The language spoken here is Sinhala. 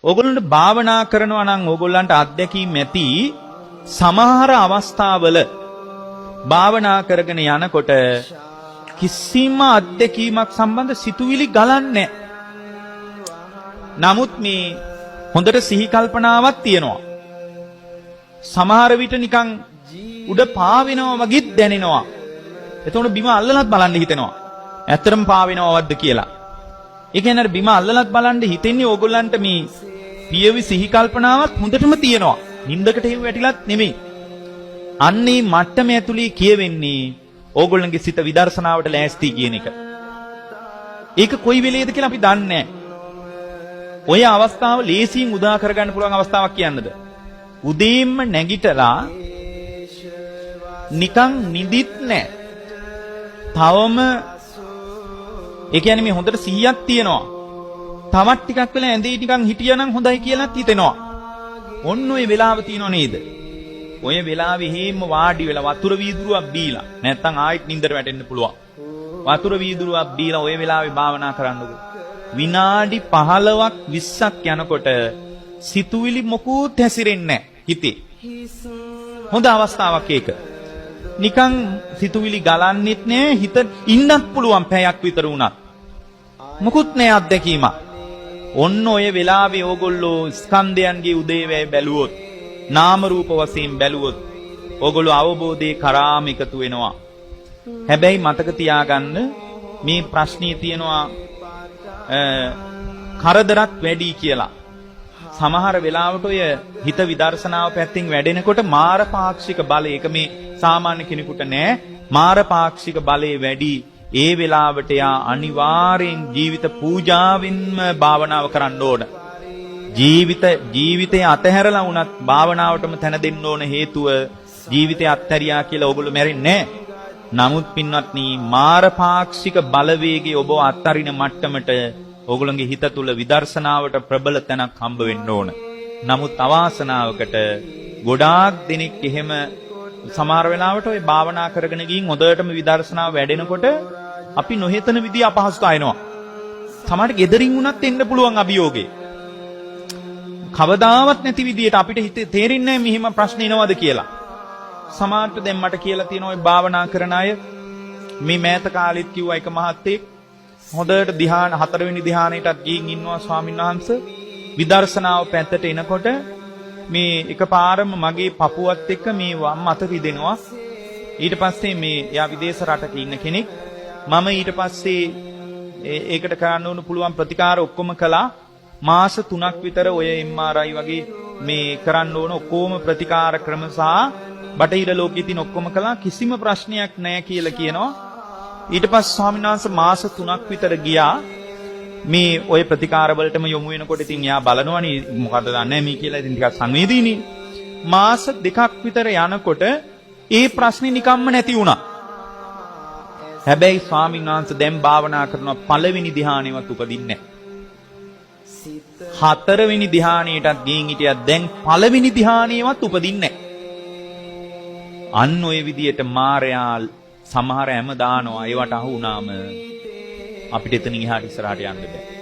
ඕගොල්ලන්ට භාවනා කරනවා නම් ඕගොල්ලන්ට අත්දැකීම් ඇති සමහර අවස්ථාවල භාවනා කරගෙන යනකොට කිසිම අත්දැකීමක් සම්බන්ධ සිතුවිලි ගලන්නේ නමුත් මේ හොඳට සිහි කල්පනාවක් තියෙනවා. සමහර විට නිකන් උඩ පාවෙනවා වගේත් දැනෙනවා. එතකොට බිම අල්ලලත් බලන්න හිතෙනවා. ඇත්තටම පාවෙනවවද්ද කියලා. ඒ කියන්නේ බිම අල්ලලත් බලන්න හිතෙන්නේ ඕගොල්ලන්ට මේ පියවි සිහි කල්පනාවත් හොඳටම තියෙනවා. නින්දකට හේව වැටිලත් නෙමෙයි. අන්නේ මට්ටම ඇතුලේ කියවෙන්නේ ඕගොල්ලන්ගේ සිත විදර්ශනාවට ලෑස්ති කියන එක. ඒක කොයි වෙලේද කියලා අපි දන්නේ නැහැ. ඔය අවස්ථාව ලේසියෙන් උදා කරගන්න පුළුවන් අවස්ථාවක් කියන්නද? උදේම නැගිටලා නිකන් නිදිත් නැහැ. තවම ඒ කියන්නේ මේ හොඳට 100ක් තියෙනවා. තවත් ටිකක් වෙලා ඇඳේ නිකන් හිටියනම් හොඳයි කියලාත් හිතෙනවා. ඔන්න ඔය වෙලාව තියෙනව නේද? ඔය වෙලාවේ හේම වාඩි වෙලා වතුර වීදුරුවක් බීලා නැත්තම් ආයෙත් නින්දට වැටෙන්න පුළුවන්. වතුර වීදුරුවක් බීලා ඔය වෙලාවේ භාවනා කරන්නකො. විනාඩි 15ක් 20ක් යනකොට සිතුවිලි මොකුත් හැසිරෙන්නේ නැහැ හිතේ. හොඳ අවස්ථාවක් ඒක. නිකන් සිතුවිලි ගලන්නෙත් නෑ, හිත ඉන්නත් පුළුවන් පැයක් විතර වුණත්. මොකුත් නෑ අත්දැකීමක්. ඔන්න ඔය වෙලාවේ ඕගොල්ලෝ ස්කන්ධයන්ගේ උදේවැය බැලුවොත්, නාම රූප වශයෙන් බැලුවොත් ඕගොල්ලෝ අවබෝධයේ කරාම එකතු වෙනවා. හැබැයි මතක තියාගන්න මේ ප්‍රශ්නේ තියෙනවා කරදරත් වැඩි කියලා. සමහර වෙලාවට ඔය හිත විදර්ශනාව පැත්තෙන් වැඩෙනකොට මාර පාක්ෂික බලය, ඒක මේ සාමාන්‍ය කෙනෙකුට නෑ, මාර පාක්ෂික බලය වැඩි. ඒ වෙලාවට යා අනිවාර්යෙන් ජීවිත පූජාවෙන්ම භාවනාව කරන්න ඕන. ජීවිතේ අතහැරලා වුණත් භාවනාවටම තැන දෙන්න ඕන. හේතුව ජීවිතේ අත්හැරියා කියලා ඕගොල්ලෝ මැරෙන්නේ නෑ. නමුත් පින්වත්නි, මාර පාක්ෂික බලවේගයේ ඔබ අත්හරින මට්ටමට ඕගොල්ලන්ගේ හිත තුල විදර්ශනාවට ප්‍රබල තැනක් හම්බ වෙන්න ඕන. නමුත් අවාසනාවකට ගොඩාක් දෙනෙක් එහෙම සමහර වෙලාවට ඔය භාවනා කරගෙන ගින් හොඳටම විදර්ශනාව වැඩෙනකොට අපි නොහිතන විදිහ අපහසුතා එනවා. සමහරට gederin උනත් එන්න පුළුවන් අභියෝගේ. කවදාවත් නැති විදිහට අපිට හිතේ තේරෙන්නේ නැහැ මෙහෙම ප්‍රශ්න එනවද කියලා. සමහරට දැන් මට කියලා තියෙන ඔය භාවනා කරන අය මේ මෑත කාලෙත් කිව්වා එක මහත්තයෙක් හොඳට ධ්‍යාන 4 වෙනි ධ්‍යානෙටත් ගිහින් ඉන්නවා ස්වාමීන් වහන්සේ. විදර්ශනාව පැත්තට එනකොට මේ එකපාරම මගේ පපුවත් එක්ක මේ වම් අත රිදෙනවා. ඊට පස්සේ මේ යා විදේශ රටක ඉන්න කෙනෙක්. මම ඊට පස්සේ ඒකට කරන්න ඕන පුළුවන් ප්‍රතිකාර ඔක්කොම කළා. මාස 3ක් විතර ඔය MRI වගේ මේ කරන්න ඕන ඔක්කොම ප්‍රතිකාර ක්‍රම සහ බටහිර ලෝකයේ තියෙන ඔක්කොම කළා. කිසිම ප්‍රශ්නයක් නැහැ කියලා කියනවා. ඊට පස්සේ ස්වාමීන් වහන්සේ මාස 3ක් විතර ගියා. මේ ඔය ප්‍රතිකාර වලටම යොමු වෙනකොට ඉතින් යා බලනවනේ මොකද්ද දන්නේ මේ කියලා. ඉතින් ටිකක් සංවේදීනේ. මාස 2ක් විතර යනකොට ඒ ප්‍රශ්නේ නිකම්ම නැති වුණා. හැබැයි ස්වාමීන් වහන්සේ දැන් භාවනා කරනවා පළවෙනි ධ්‍යානෙවත් උපදින්නේ නැහැ. 4 වෙනි ධ්‍යානෙටත් ගිහින් හිටියා. දැන් පළවෙනි ධ්‍යානෙවත් උපදින්නේ නැහැ. අන්න ඔය විදියට මායයා සමහර හැම දානවා. ඒවට අහු වුණාම අපිට එතනින් එහාට ඉස්සරහට යන්න බෑ.